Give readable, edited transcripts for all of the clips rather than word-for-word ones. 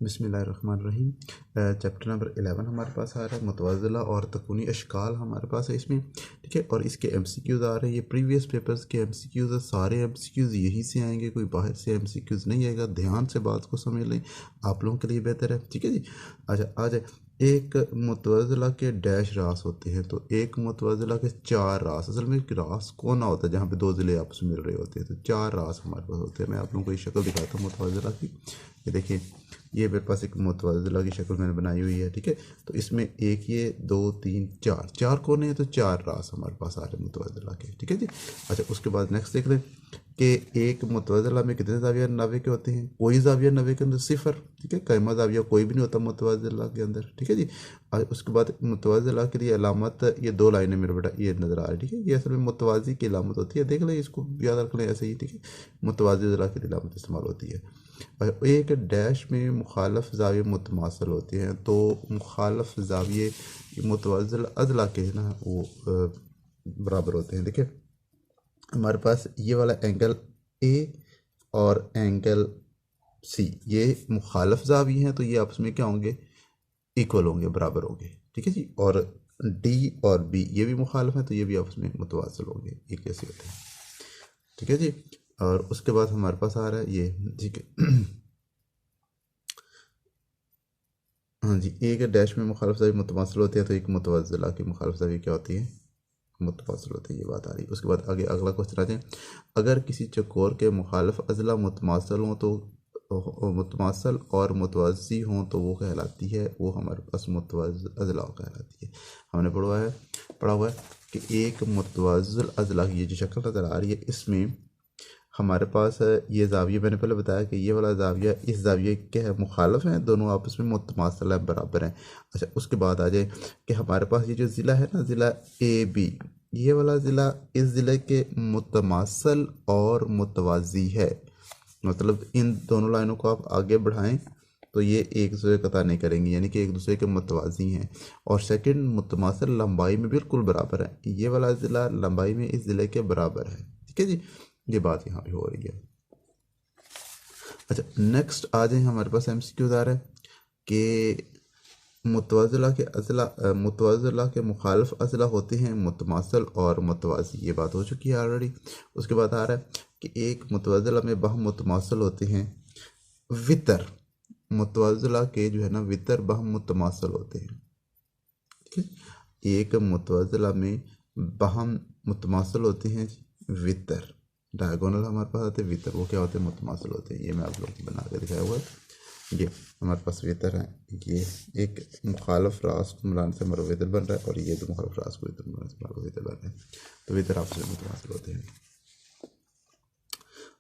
बिस्मिल्लाहिर्रहमानिर्रहीम। Chapter number 11 हमारे पास आ रहा है, मुतवज़िला और तकूनी अशकाल हमारे पास है इसमें। ठीक है, और इसके एमसीक्यूज़ आ रहे हैं। ये प्रीवियस पेपर्स के एमसीक्यूज़ है, सारे एमसीक्यूज़ यहीं से आएंगे, कोई बाहर से एमसीक्यूज़ नहीं आएगा। ध्यान से बात को समझ लें, आप लोगों के लिए बेहतर है। ठीक है जी। अच्छा, आ जाए। एक मुतवज़िला के डैश रास होते हैं, तो एक मुतवज़िला के चार रास। असल में एक रास कौन होता है जहाँ पे दो ज़िले आपस में मिल रहे होते हैं, तो चार रास हमारे पास होते हैं। मैं आप लोगों को ये शक्ल दिखाता हूँ मुतवज़िला की। ये देखिए, ये मेरे पास एक मुतवज़िला की शक्ल मैंने बनाई हुई है। ठीक है, तो इसमें एक, ये दो, तीन, चार, चार कोने हैं, तो चार रास हमारे पास आ रहे हैं मुतवज़िला के। ठीक है जी। अच्छा, उसके बाद नेक्स्ट देख लें कि एक मुतवज़िला में कितने ज़ाविया नब्बे के होते हैं। कोई ज़ाविया नब्बे के अंदर सिफर। ठीक है, कैमा ज़ाविया कोई भी नहीं होता मुतवज़िला के अंदर। ठीक है जी। और उसके बाद मुतवज़िला के लिए अलामत, ये दो लाइनें मेरे बेटा ये नज़र आ रही है। ठीक है, ये असल में मुतवाज़ी की अलामत होती है, देख लें, इसको याद रख लें ऐसे ही। ठीक है, मुतवाज़िला की अलामत इस्तेमाल होती है। और एक डैश में मुखालफ ज़ाविये मुतमासल होते हैं, तो मुखालफ ज़ाविये मुतवज़िल अज़ला के ना वो बराबर होते हैं। देखिए, हमारे पास ये वाला एंगल ए और एंगल सी, ये मुखालफ ज़ाविये हैं, तो ये आपस में क्या होंगे, इक्वल होंगे, बराबर होंगे। ठीक है जी। और डी और बी ये भी मुखालफ हैं, तो ये भी आपस में मुतवासिल होंगे, एक जैसे होते हैं। ठीक है जी। और उसके बाद हमारे पास आ रहा है ये। ठीक है, हाँ जी, एक डैश में मुखालफ ज़ाविये मुतमासिल होते हैं, तो एक मुतवज़िला की मुखालफ ज़ाविये क्या होती है, मुतवासिल होती है। ये बात आ रही है। उसके बाद आगे अगला क्वेश्चन आ जाए। अगर किसी चकोर के मुखालफ अज़ला मुतमासिल हों, तो मुतमासल और मुतवज़ी हों, तो वो कहलाती है, वो हमारे पास अज़ला कहलाती है। हमने पढ़ा हुआ है कि एक मुतवज़िल अज़ला की ये जो शक्ल नज़र आ रही है, इसमें हमारे पास है ये ज़ाविया। मैंने पहले बताया कि ये वाला ज़ाविया इस ज़ाविये के है मुखालफ हैं, दोनों आपस में मुतमासल है, बराबर हैं। अच्छा, उसके बाद आ जाए कि हमारे पास ये जो ज़िला है ना, ज़िला ए बी, ये वाला ज़िला इस ज़िले के मुतमासल और मुतवाज़ी है। मतलब इन दोनों लाइनों को आप आगे बढ़ाएं तो ये एक दूसरे का कता नहीं करेंगी, यानी कि एक दूसरे के मुतवाज़ी हैं। और सेकंड, मुतमासल लंबाई में बिल्कुल बराबर है, ये वाला ज़िला लंबाई में इस ज़िले के बराबर है। ठीक है जी, ये बात यहाँ पे हो रही है। अच्छा, नेक्स्ट आ जाए, हमारे पास एमसीक्यूज़ आ रहा है कि मुतवज़िला के मुखालिफ अज़ला होते हैं मुतमासल और मुतवाज़ी। ये बात हो चुकी है ऑलरेडी। उसके बाद आ रहा है कि एक मुतवज़िला में बहम मुतमासल होते हैं वितर। मुतवज़िला के जो है ना वितर बहम मुतमासल होते हैं। ठीक है, एक मुतवज़िला में बहम मुतमासल होते हैं वितर। डायगोनल हमारे पास आते हैं वितर, वो क्या होते हैं, मुतमासल होते हैं। ये मैं आप लोगों को बना के दिखाया हुआ है। ये हमारे पास वितर है, ये एक मुखालफ रास को मिलाने से हमारा वितर बन रहा है, और ये दो मुखालफ रास को वितर मिलाने से हमारा वितर बन रहा है, तो वितर आपस में मुतमासल होते हैं।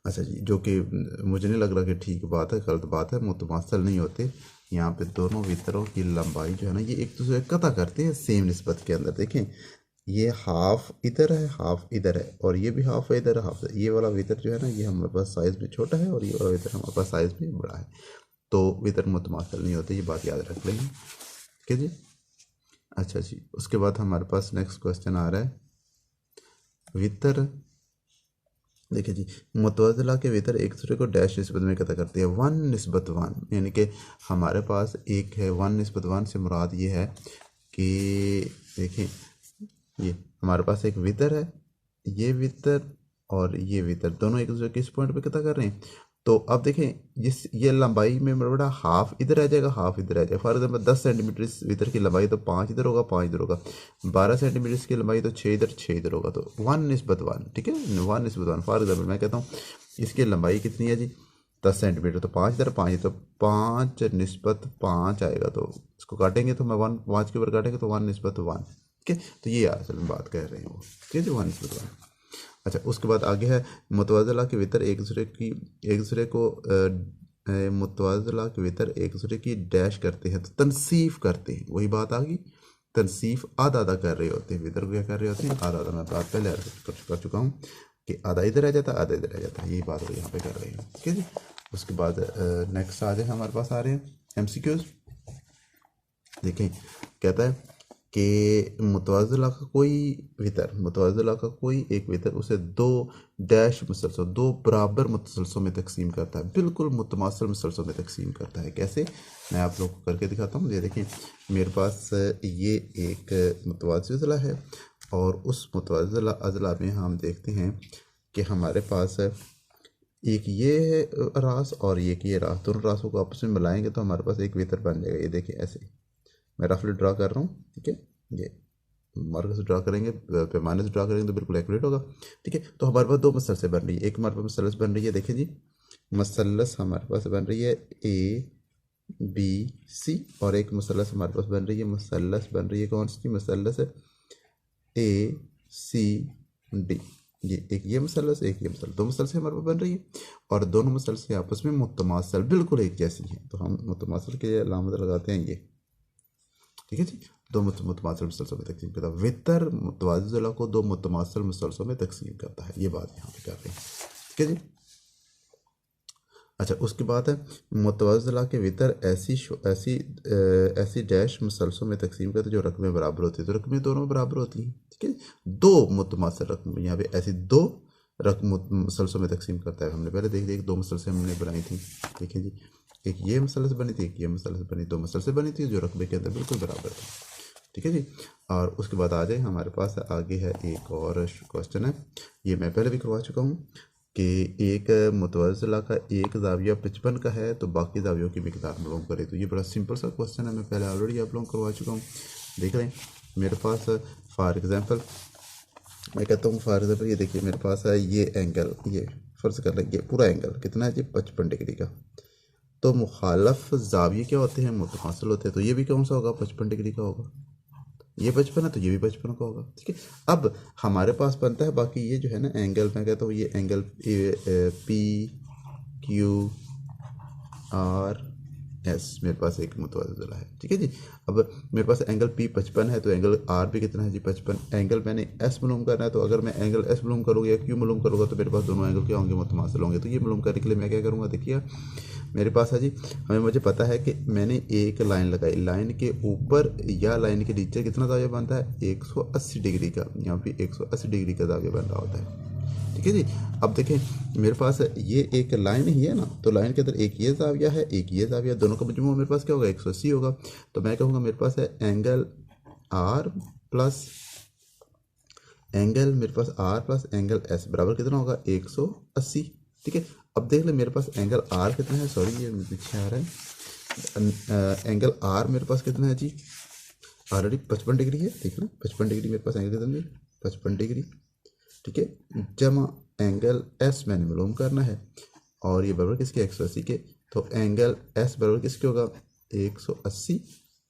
अच्छा जी, जो कि मुझे नहीं लग रहा कि ठीक बात है, गलत बात है, मुतमासल नहीं होते। यहाँ पे दोनों वितरों की लंबाई जो है ना, ये एक दूसरे का कता करते हैं सेम निस्बत के अंदर। देखें, ये हाफ इधर है, हाफ इधर है, और ये भी हाफ इधर है, हाफ। ये वाला वितर जो है ना, ये हमारे पास साइज़ में छोटा है, और ये वाला वितर हमारे पास साइज़ में बड़ा है, तो वितर मुतमासल नहीं होते। ये बात याद रख लेंगे। ठीक है जी। अच्छा जी, उसके बाद हमारे पास नेक्स्ट क्वेश्चन आ रहा है, वितर। देखिए जी, मुतवज़िला के वितर एक दूसरे को डैश निस्बत में कता करते हैं, 1:1, यानी कि हमारे पास एक है 1:1 से मुराद ये है कि देखें, ये हमारे पास एक वितर है, ये वितर और ये वितर दोनों एक दूसरे के इस पॉइंट पे कता कर रहे हैं। तो अब देखें, ये लंबाई में मेरा बड़ा हाफ इधर आ जाएगा, हाफ इधर आ जाएगा। फॉर एग्जाम्पल 10 सेंटीमीटर इस वितर की लंबाई, तो 5 इधर होगा, 5 इधर होगा। 12 सेंटीमीटर इसकी लंबाई, तो 6 इधर, 6 इधर होगा, तो 1:1। ठीक है, 1:1। फॉर एग्जाम्पल मैं कहता हूँ इसकी लंबाई कितनी है जी, 10 सेंटीमीटर, तो 5 इधर, 5 इधर, तो 5:5 आएगा। तो इसको काटेंगे तो मैं 5 के ऊपर काटेंगे तो 1:1। ठीक है, तो ये असल में बात कह रहे हैं वो। ठीक है जी, 1:1। अच्छा, उसके बाद आगे है मुतवज़िला के वितर एक दूसरे को मुतवज़िला के वितर एक दूसरे की डैश करते हैं, तो तनसीफ करते हैं। वही बात आ गई, तनसीफ आधा आधा कर रहे होते हैं, वितर को क्या कर रहे होते हैं, आधा आधा। मैं बात पहले कर चुका हूँ कि आधा इधर आ जाता है, आधा इधर आ जाता है, यही बात वो यहाँ पे कर रहे हैं। ठीक है जी। उसके बाद नेक्स्ट आ जाए, हमारे पास आ रहे हैं एमसीक्यूज। देखें, कहता है कि मुतवाज़िला का कोई वितर, मुतवाज़िला का कोई एक वितर उसे दो डैश मुसलसल, दो बराबर मुतसलसलों में तकसीम करता है, बिल्कुल मुतमासिल मुसलसलों में तकसीम करता है। कैसे, मैं आप लोगों को करके दिखाता हूँ। ये देखिए मेरे पास ये एक मुतवाज़िला है और उस मुतवाज़िला अज़ला में हम देखते हैं कि हमारे पास एक ये है रास और एक ये रास, दोनों रासों को आपस में मिलाएंगे तो हमारे पास एक वितर बन जाएगा। ये देखिए ऐसे मैं रफली ड्रा कर रहा हूँ, ठीक है। ये मार्कर से ड्रा करेंगे, पैमाने से ड्रा करेंगे तो बिल्कुल एक्यूरेट होगा, ठीक है। तो हमारे पास दो मसलस बन रही है, एक हमारे पास मसलस बन रही है, देखिए जी मसलस हमारे पास बन रही है ए बी सी, और एक मसलस हमारे पास बन रही है, मसलस बन रही है कौन सी, मसलस ए सी डी। ये एक ये मसलस, एक ये मसलस, दो मसलस हमारे पास बन रही है और दोनों मसलस आपस में मुतमासल बिल्कुल एक जैसी हैं, तो हम मुतमासल के अलामत लगाते हैं ये, ठीक है जी। दो मुतमासिल मुसलसल में तकसीम करता है, वितर मुतवाज़िला को दो मुतमासिल मुसलसल में तकसीम करता है, ये बात यहाँ पे कर रहे हैं, ठीक है जी। अच्छा, उसके बाद है मुतवाज़िला के वितर ऐसी डैश मुसलसल में तकसीम करते हैं जो रकमें बराबर होती है, तो रकमें दोनों बराबर होती हैं, ठीक है। दो मुतमासिल रकम, यहाँ पे ऐसी दो रकम मुसलसल में तकसीम करता है। हमने पहले देख लिया दो मुसलसल हमने बनाई थी, ठीक है जी। एक ये मसलस बनी थी, एक ये मसलस बनी, दो मसलस बनी थी जो रकबे के अंदर बिल्कुल बराबर थी, ठीक है जी। और उसके बाद आ जाए हमारे पास आगे है एक और क्वेश्चन है, ये मैं पहले भी करवा चुका हूँ कि एक मुतवज़िला का एक ज़ाविया 55 का है तो बाकी ज़ावियों की मिकदार मालूम करें। तो ये बड़ा सिंपल सा क्वेश्चन है, मैं पहले ऑलरेडी आप लोगों को करवा चुका हूँ। देख रहे हैं मेरे पास फॉर एग्ज़ाम्पल, मैं कहता हूँ फॉर एग्ज़ाम्पल, ये देखिए मेरे पास है ये एंगल, ये फ़र्ज़ कर लें ये पूरा एंगल कितना है जी 55 डिग्री का। तो मुखालफ ज़ाविये क्या होते हैं, मुतमासिल होते हैं, तो ये भी कौन सा होगा 55 डिग्री का होगा। ये 55 है तो ये भी 55 का होगा, ठीक है। अब हमारे पास बनता है बाकी ये जो है ना एंगल, मैं कहता हूँ ये angle P Q R S मेरे पास एक मुतवाज़िला है, ठीक है जी। अब मेरे पास एंगल पी 55 है तो एंगल आर भी कितना है जी 55। एंगल मैंने एस मालूम करना है, तो अगर मैं एंगल एस मालूम करूँगा या क्यू मालूम करूँगा तो मेरे पास दोनों एंगल क्या होंगे, मुतमासिल होंगे। तो ये मालूम करने के लिए मैं क्या करूँगा, देखिए मेरे पास है जी, मुझे पता है कि मैंने एक लाइन लगाई, लाइन के ऊपर या लाइन के नीचे कितना ज़ाविया बनता है 180 डिग्री का, यहाँ पे 180 डिग्री का ज़ाविया बन रहा होता है, ठीक है जी। अब देखें मेरे पास ये एक लाइन ही है ना, तो लाइन के अंदर एक ये ज़ाविया है एक ये ज़ाविया, दोनों का मजमू मेरे पास क्या होगा 180 होगा। तो मैं कहूँगा मेरे पास है angle R plus angle S बराबर कितना होगा 180, ठीक है। अब देख ले मेरे पास एंगल आर कितना है, सॉरी ये पीछे आ रहा है, एंगल आर मेरे पास कितना है जी ऑलरेडी 55 डिग्री है, देखना 55 डिग्री मेरे पास एंगल कितना है 55 डिग्री, ठीक है। जमा एंगल एस मैंने मालूम करना है और ये बराबर किसके 180 के, तो एंगल एस बराबर किसके होगा 180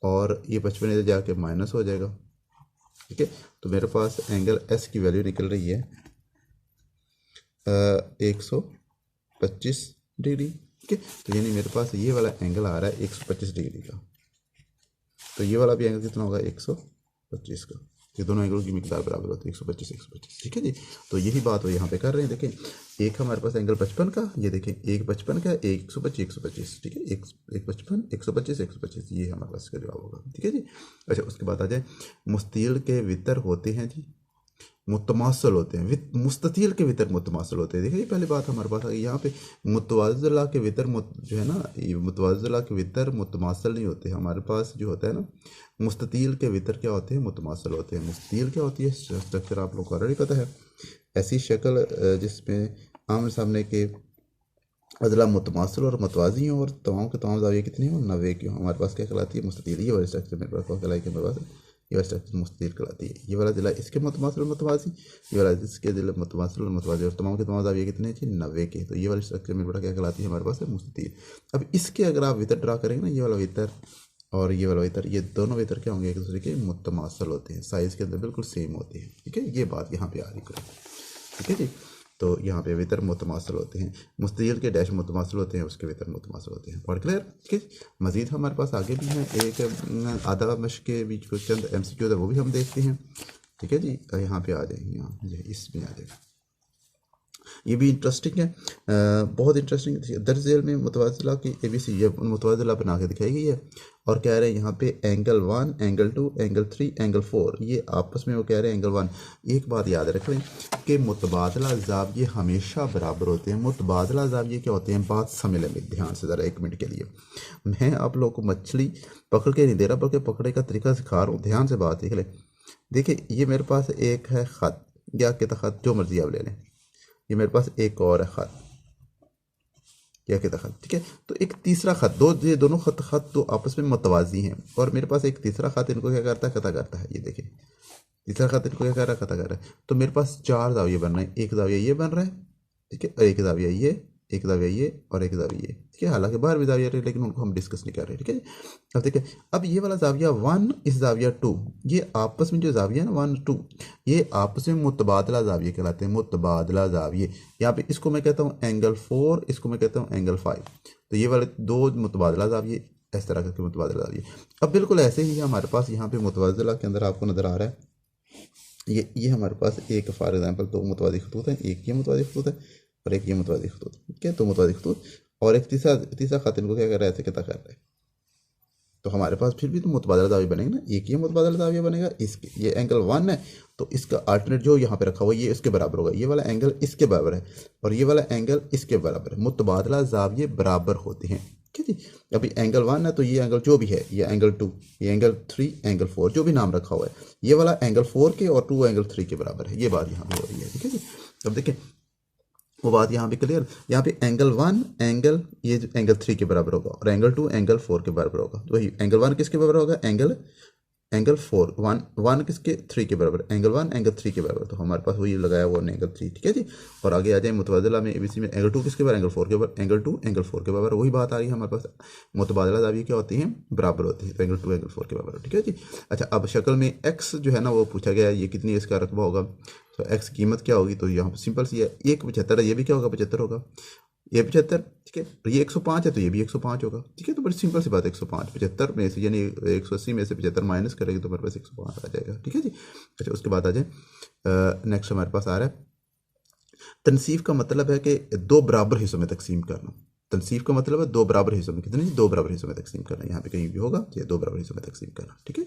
और ये 55 इधर जाके माइनस हो जाएगा, ठीक है। तो मेरे पास एंगल एस की वैल्यू निकल रही है 125 डिग्री, ठीक है। तो यानी मेरे पास ये वाला एंगल आ रहा है 125 डिग्री का, तो ये वाला भी एंगल कितना होगा 125 का। ये दोनों एंगलों की मिकदार बराबर होती है 125, ठीक है जी। तो यही बात वो यहाँ पे कर रहे हैं। देखें एक हमारे पास एंगल 55 का, ये देखें एक 55 का, एक 125, ठीक है, एक 55 125, ये हमारे पास इसका जवाब होगा, ठीक है जी। अच्छा, उसके बाद आ जाए मुस्ततील के वितर होते हैं जी मुतमासल होते हैं, मुस्ततील के वितर मुतमासल होते हैं। देखिए पहली बात हमारे पास आ गई यहाँ पे, मुतवाज़िला के वितर जो है ना, ये मुतवाज़िला के वितर मुतमासल नहीं होते। हमारे पास जो होता है ना मुस्ततील के वितर क्या होते हैं, मुतमासल होते हैं। मुस्ततील क्या होती है, स्ट्रक्चर आप लोग को ऑलरेडी पता है, ऐसी शक्ल जिसमें आमने सामने के अदला मुतमासल और मतवाजी हो और तमाम के तमाम ज़ाविये कितने हो 90 की हो, हमारे पास क्या कहलाती है मुस्ततील। ये वाली स्ट्रक्चर मेरे पास कहलाई के मेरे पास ये वाला स्ट्रक्चर मुस्ततील कहलाती है। ये वाला जिला इसके मुतमासिल और मतवाजी, ये वाला इसके जिला मुतमासिल और मतवाजी और तमाम के तमाम ज़ाविये कितने हैं 90 के। तो ये वाली स्ट्रक्चर मेरे पास क्या कहलाती है हमारे पास है मुस्ततील। अब इसके अगर आप वितर ड्रा करेंगे ना, ये वाला वितर और ये वाला वितर, ये दोनों वितर क्या होंगे एक दूसरे के मुतमासल होते हैं, साइज़ के अंदर बिल्कुल सेम होते हैं, ठीक है। ये बात यहाँ पे आ रही है, ठीक है जी। तो यहाँ पे वितर मुतमासल होते हैं, मुस्ततील के डैश मुतमासल होते हैं, उसके वितर मुतमासल होते हैं। और क्लियर, ठीक है। मज़ीद हमारे पास आगे भी हैं, एक आधा मश्क के बीच को चंद MCQ है वो भी हम देखते हैं, ठीक है जी। यहाँ पे आ जाएंगे, यहाँ इसमें आ जाएगा। ये भी इंटरेस्टिंग है, बहुत इंटरेस्टिंग। दर्ज झेल में मुतवाज़िला की ABC ये मुतवाज़िला बना के दिखाई गई है और कह रहे हैं यहाँ पे एंगल 1, एंगल 2, एंगल 3, एंगल 4 ये आपस में वो कह रहे हैं एंगल 1। एक बात याद रख लें कि मुतबादला ज़ाविये हमेशा बराबर होते हैं। मुतबादला ज़ाविये क्या होते हैं, बात समझ लें ध्यान से ज़रा 1 मिनट के लिए। मैं आप लोग को मछली पकड़ के नहीं दे रहा बल्कि पकड़े का तरीका सिखा रहा हूँ, ध्यान से बात देख लें। देखिए ये मेरे पास एक है ख़त या किता ख़त जो मर्ज़ी आप ले लें, ये मेरे पास एक और है ख़त या किता ख़त, ठीक है। तो एक तीसरा ख़त, ये दोनों ख़त तो आपस में मुतवाज़ी हैं और मेरे पास एक तीसरा ख़त इनको क्या करता है, कता करता है। ये देखिए तीसरा ख़त इनको क्या कर रहा है, कता कर रहा है। तो मेरे पास 4 ज़ाविये बन रहे हैं, एक ज़ाविया ये बन रहा है, ठीक है, और एक ज़ाविया ये, एक ज़ाविया ये और एक ज़ाविया ये, ठीक है। हालांकि बाहर भी ज़ाविया रहे लेकिन उनको हम डिस्कस नहीं कर रहे, ठीक है। अब देखिए अब ये वाला ज़ाविया 1 इस ज़ाविया 2, ये आपस में जो ज़ाविया है ना 1 2 ये आपस में मुतबादला ज़ाविये कहलाते हैं, मुतबादला ज़ाविये। यहाँ पे इसको मैं कहता हूँ एंगल 4, इसको मैं कहता हूँ एंगल 5। तो ये वाले 2 मुतबादला ज़ाविये, इस तरह करके मुतबादला ज़ाविये। अब बिल्कुल ऐसे ही हमारे पास यहाँ पे मुतवाज़िला के अंदर आपको नज़र आ रहा है ये हमारे पास एक फॉर एग्जांपल 2 मुतवाज़ी खतूत हैं, एक ये मुतवाज़ी खतूत है और एक ये मुतवाज़ी खतूत, ठीक है। 2 मुतवाज़ी खतूत और एक तीसरा ख़त इनको क्या कर रहा है, ऐसे कितना कर रहा है। तो हमारे पास फिर भी तो मुतबादला ज़ाविया बनेगा ना, एक ये मुतबादला ज़ाविया बनेगा, इसके ये एंगल 1 है तो इसका अल्टरनेट जो यहाँ पे रखा हुआ ये इसके बराबर होगा, ये वाला एंगल इसके बराबर है और ये वाला एंगल इसके बराबर है। मुतबादला ज़ाविये बराबर होते हैं, ठीक है जी। अभी एंगल 1 है तो ये एंगल जो भी है, ये एंगल 2, ये एंगल 3, एंगल 4 जो भी नाम रखा हुआ है, ये वाला एंगल 4 के और 2 एंगल 3 के बराबर है। ये बात यहाँ पे हो रही है, ठीक है जी। अब देखें वो बात यहाँ पे क्लियर, यहाँ पे एंगल 1 एंगल ये जो एंगल 3 के बराबर होगा और एंगल 2 एंगल 4 के बराबर होगा। तो वही एंगल 1 किसके बराबर होगा, एंगल 4 1 किसके 3 के बराबर, एंगल 1 एंगल 3 के बराबर। तो हमारे पास वही लगाया हुआ एंगल 3, ठीक है जी। और आगे आ जाए मुतबादला में ABC में एंगल 2 किसके बराबर, एंगल 4 के बराबर, एंगल 2 एंगल 4 के बराबर। वही बात आ रही है हमारे पास, मुतबादला ज़ाविये क्या होती हैं, बराबर होती है। तो एंगल 2 एंगल 4 के बराबर, ठीक है जी। अच्छा अब शक्ल में एक्स जो है ना वो पूछा गया है, ये कितनी इसका रकबा होगा, तो एक्स कीमत क्या होगी। तो यहाँ पर सिंपल सी है, 1 75 है, ये भी क्या होगा 75 होगा, ये 75, ठीक है। ये 105 है तो ये भी 105 होगा, ठीक है। तो बड़ी सिंपल सी बात है, 105 75 में से यानी 180 में से 75 माइनस करेंगे तो हमारे पास 105 आ जाएगा, ठीक है जी। अच्छा उसके बाद आ जाए नेक्स्ट हमारे पास आ रहा है तनसीफ का मतलब है कि 2 बराबर हिस्सों में तकसीम करना। तनसीफ का मतलब है 2 बराबर हिस्सों में, कितने 2 बराबर हिस्सों में तकसीम करना, यहाँ पे कहीं भी होगा ये 2 बराबर हिस्सों में तकसीम करना, ठीक है।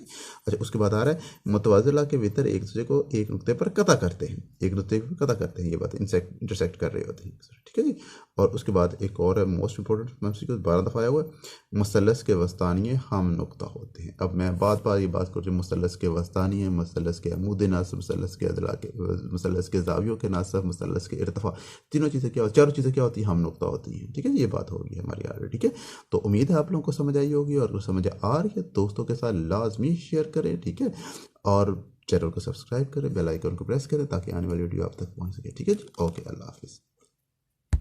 अच्छा उसके बाद आ रहा है मुतवाज़िला के वितर एक दूसरे को एक नुक्ते पर कता करते हैं, एक नुक्ते पर कता करते हैं, ये बात इंटरसेक्ट कर रहे होते हैं, ठीक है जी। और उसके बाद एक और है मोस्ट इंपॉर्टेंट 12 दफ़ा आया हुआ है, मुसल्लस के वस्तानिये हम नुक्ता होते हैं। अब मैं बात करूँ जो मुसल्लस के वस्तानिये, मुसल्लस के अमूद नासब, मुसल्लस के अदला के, मुसल्लस के ज़ावियों के नासब, मुसल्लस के इर्तफ़ा, तीनों चीज़ें क्या, चारों चीज़ें क्या होती हैं, हम नुक्ता होती हैं, ठीक है। ये बात होगी हमारी ऑलरेडी, ठीक है। तो उम्मीद है आप लोगों को समझ आई होगी और अगर समझ आ रही है दोस्तों के साथ लाजमी शेयर करें, ठीक है। और चैनल को सब्सक्राइब करें, बेल आइकन को प्रेस करें ताकि आने वाली वीडियो आप तक पहुंच सके, ठीक है जी। ओके, अल्लाह हाफिज़।